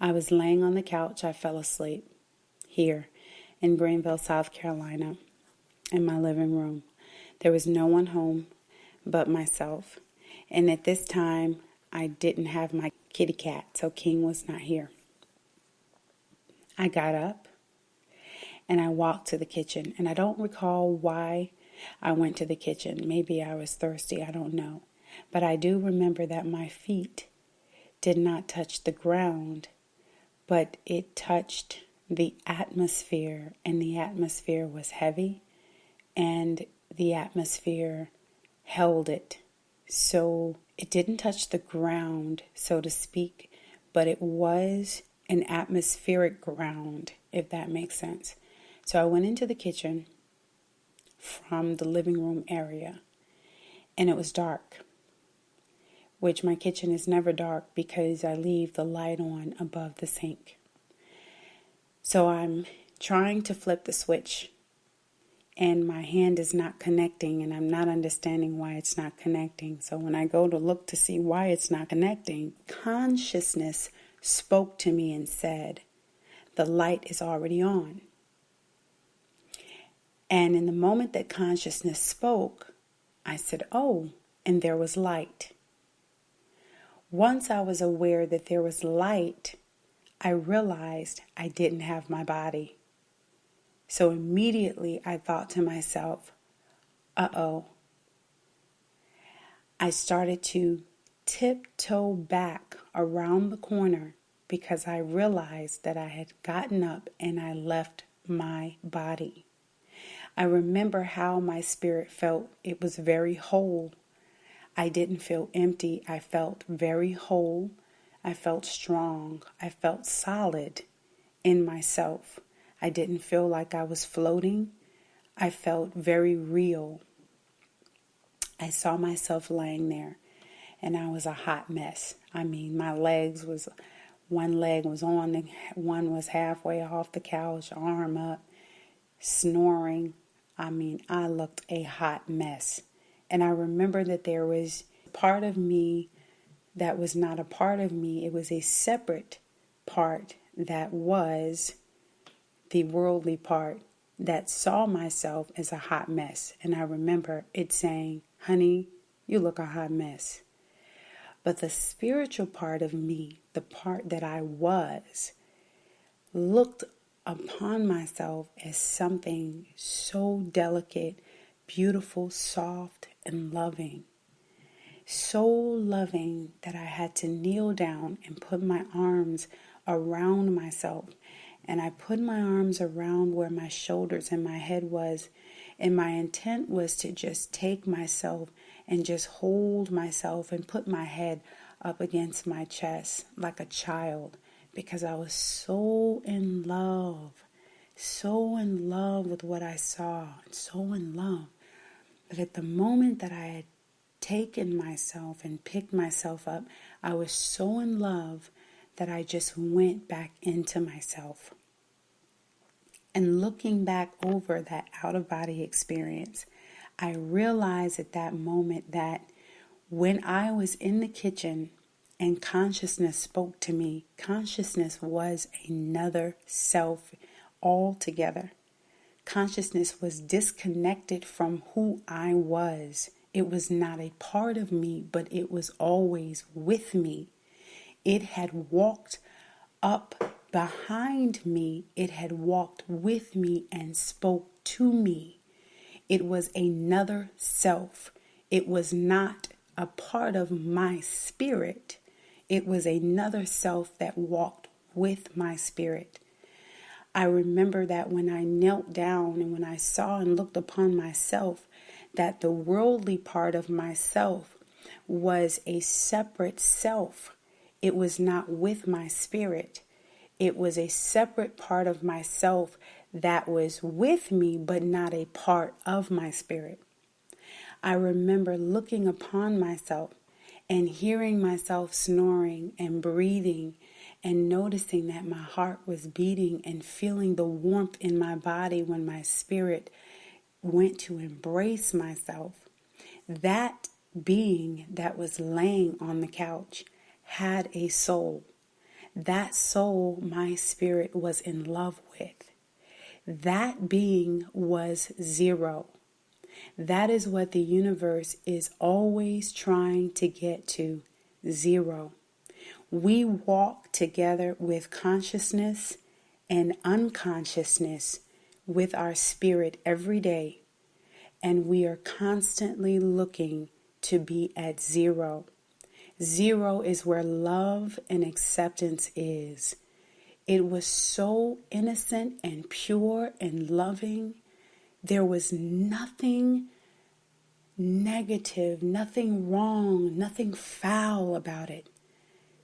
I was laying on the couch. I fell asleep here in Greenville, South Carolina, in my living room. There was no one home but myself. And at this time, I didn't have my kitty cat, so King was not here. I got up and I walked to the kitchen. And I don't recall why I went to the kitchen. Maybe I was thirsty, I don't know. But I do remember that my feet did not touch the ground, but it touched the atmosphere, and the atmosphere was heavy, and the atmosphere held it. So it didn't touch the ground, so to speak, but it was an atmospheric ground, if that makes sense. So I went into the kitchen from the living room area, and it was dark, which my kitchen is never dark because I leave the light on above the sink. So I'm trying to flip the switch, and my hand is not connecting, and I'm not understanding why it's not connecting. So when I go to look to see why it's not connecting, consciousness spoke to me and said, the light is already on. And in the moment that consciousness spoke, I said, oh, and there was light. Once I was aware that there was light, I realized I didn't have my body. So immediately I thought to myself, uh-oh. I started to tiptoe back around the corner because I realized that I had gotten up and I left my body. I remember how my spirit felt. It was very whole. I didn't feel empty. I felt very whole. I felt strong. I felt solid in myself. I didn't feel like I was floating. I felt very real. I saw myself laying there, and I was a hot mess. I mean, my legs was, one leg was on, one was halfway off the couch, arm up, snoring. I mean, I looked a hot mess. And I remember that there was part of me that was not a part of me. It was a separate part that was the worldly part that saw myself as a hot mess. And I remember it saying, honey, you look a hot mess. But the spiritual part of me, the part that I was, looked upon myself as something so delicate, beautiful, soft, and loving. So loving that I had to kneel down and put my arms around myself. And I put my arms around where my shoulders and my head was. And my intent was to just take myself and just hold myself and put my head up against my chest like a child. Because I was so in love with what I saw, and so in love. But at the moment that I had taken myself and picked myself up, I was so in love that I just went back into myself. And looking back over that out-of-body experience, I realized at that moment that when I was in the kitchen and consciousness spoke to me, consciousness was another self altogether. Consciousness was disconnected from who I was. It was not a part of me, but it was always with me. It had walked up behind me. It had walked with me and spoke to me. It was another self. It was not a part of my spirit. It was another self that walked with my spirit. I remember that when I knelt down and when I saw and looked upon myself, that the worldly part of myself was a separate self. It was not with my spirit. It was a separate part of myself that was with me, but not a part of my spirit. I remember looking upon myself and hearing myself snoring and breathing and noticing that my heart was beating and feeling the warmth in my body when my spirit went to embrace myself. That being that was laying on the couch had a soul. That soul my spirit was in love with. That being was zero. That is what the universe is always trying to get to, zero. We walk together with consciousness and unconsciousness with our spirit every day, and we are constantly looking to be at zero. Zero is where love and acceptance is. It was so innocent and pure and loving. There was nothing negative, nothing wrong, nothing foul about it.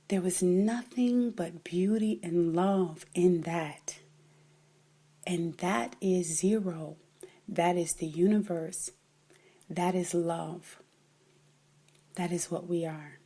There was nothing but beauty and love in that. And that is zero. That is the universe. That is love. That is what we are.